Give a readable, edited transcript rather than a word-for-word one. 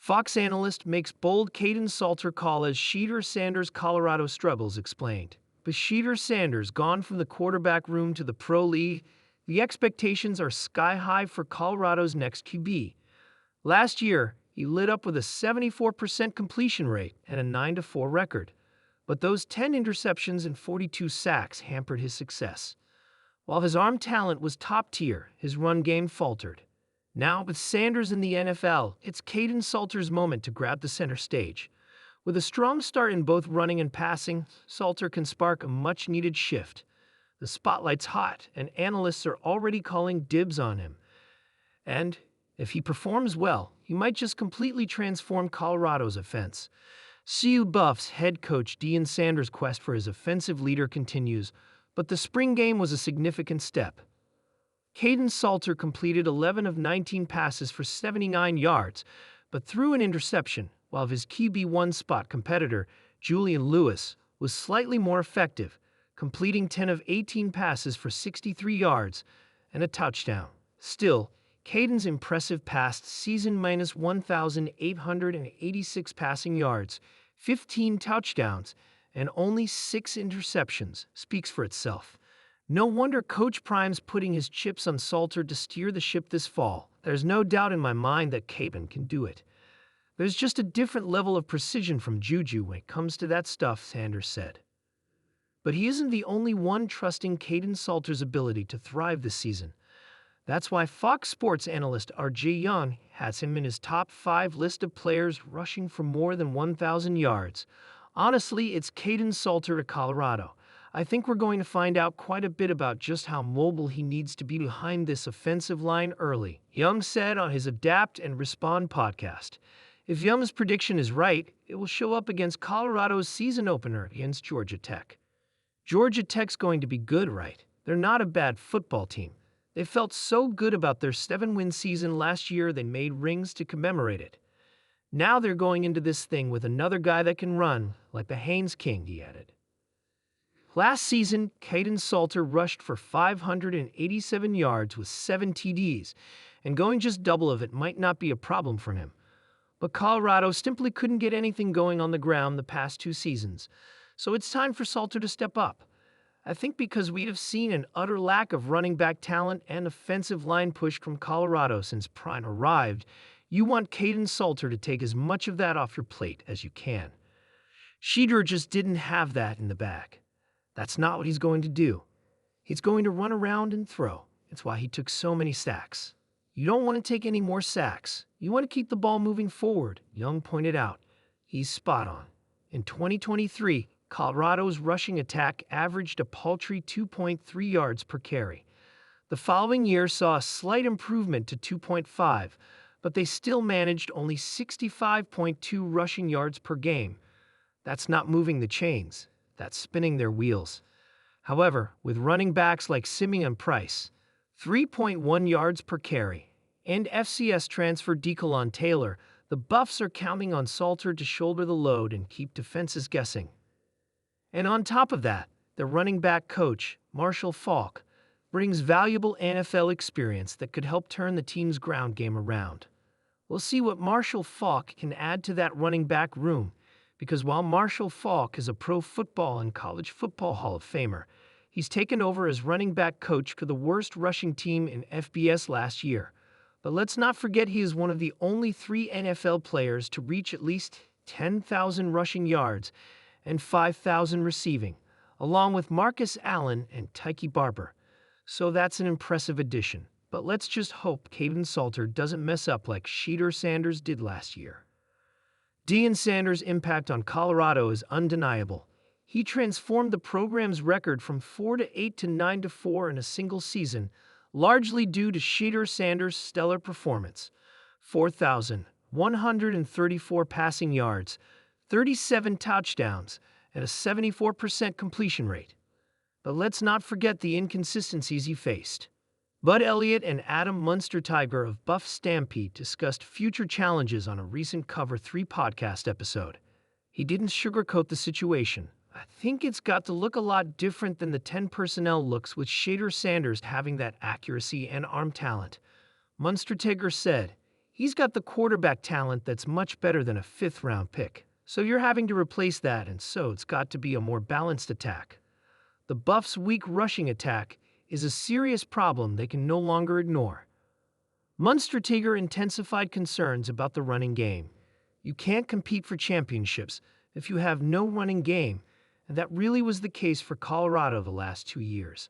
Fox analyst makes bold Kaidon Salter call as Shedeur Sanders' Colorado struggles explained. But Shedeur Sanders gone from the quarterback room to the pro league, the expectations are sky high for Colorado's next QB. Last year, he lit up with a 74% completion rate and a 9-4 record. But those 10 interceptions and 42 sacks hampered his success. While his arm talent was top tier, his run game faltered. Now, with Sanders in the NFL, it's Kaidon Salter's moment to grab the center stage. With a strong start in both running and passing, Salter can spark a much-needed shift. The spotlight's hot, and analysts are already calling dibs on him. And if he performs well, he might just completely transform Colorado's offense. CU Buffs head coach Deion Sanders' quest for his offensive leader continues, but the spring game was a significant step. Kaidon Salter completed 11 of 19 passes for 79 yards, but threw an interception, while his QB1 spot competitor, Julian Lewis, was slightly more effective, completing 10 of 18 passes for 63 yards and a touchdown. Still, Kaidon's impressive past season minus 1,886 passing yards, 15 touchdowns, and only 6 interceptions speaks for itself. No wonder Coach Prime's putting his chips on Salter to steer the ship this fall. There's no doubt in my mind that Kaidon can do it. There's just a different level of precision from Juju when it comes to that stuff, Sanders said. But he isn't the only one trusting Kaidon Salter's ability to thrive this season. That's why Fox Sports analyst R.J. Young has him in his top 5 list of players rushing for more than 1,000 yards. Honestly, it's Kaidon Salter to Colorado. I think we're going to find out quite a bit about just how mobile he needs to be behind this offensive line early, Young said on his Adapt and Respond podcast. If Young's prediction is right, it will show up against Colorado's season opener against Georgia Tech. Georgia Tech's going to be good, right? They're not a bad football team. They felt so good about their 7-win season last year they made rings to commemorate it. Now they're going into this thing with another guy that can run, like the Haynes King, he added. Last season, Kaidon Salter rushed for 587 yards with 7 TDs, and going just double of it might not be a problem for him. But Colorado simply couldn't get anything going on the ground the past 2 seasons, so it's time for Salter to step up. I think because we have seen an utter lack of running back talent and offensive line push from Colorado since Prime arrived, you want Kaidon Salter to take as much of that off your plate as you can. Shedeur just didn't have that in the bag. That's not what he's going to do. He's going to run around and throw. It's why he took so many sacks. You don't want to take any more sacks. You want to keep the ball moving forward, Young pointed out. He's spot on. In 2023, Colorado's rushing attack averaged a paltry 2.3 yards per carry. The following year saw a slight improvement to 2.5, but they still managed only 65.2 rushing yards per game. That's not moving the chains. That's spinning their wheels. However, with running backs like Simeon Price, 3.1 yards per carry, and FCS transfer Decolon Taylor, the Buffs are counting on Salter to shoulder the load and keep defenses guessing. And on top of that, the running back coach, Marshall Faulk, brings valuable NFL experience that could help turn the team's ground game around. We'll see what Marshall Faulk can add to that running back room, because while Marshall Faulk is a Pro Football and College Football Hall of Famer, he's taken over as running back coach for the worst rushing team in FBS last year. But let's not forget he is one of the only 3 NFL players to reach at least 10,000 rushing yards and 5,000 receiving, along with Marcus Allen and Tyke Barber. So that's an impressive addition. But let's just hope Kaidon Salter doesn't mess up like Shedeur Sanders did last year. Deion Sanders' impact on Colorado is undeniable. He transformed the program's record from 4-8 to 9-4 in a single season, largely due to Shedeur Sanders' stellar performance. 4,134 passing yards, 37 touchdowns, and a 74% completion rate. But let's not forget the inconsistencies he faced. Bud Elliott and Adam Munster-Tiger of Buff Stampede discussed future challenges on a recent Cover 3 podcast episode. He didn't sugarcoat the situation. I think it's got to look a lot different than the 10 personnel looks with Shedeur Sanders having that accuracy and arm talent. Munster-Tiger said, He's got the quarterback talent that's much better than a fifth-round pick. So you're having to replace that, and so it's got to be a more balanced attack. The Buffs' weak rushing attack is a serious problem they can no longer ignore. Munstertiger intensified concerns about the running game. You can't compete for championships if you have no running game, and that really was the case for Colorado the last 2 years.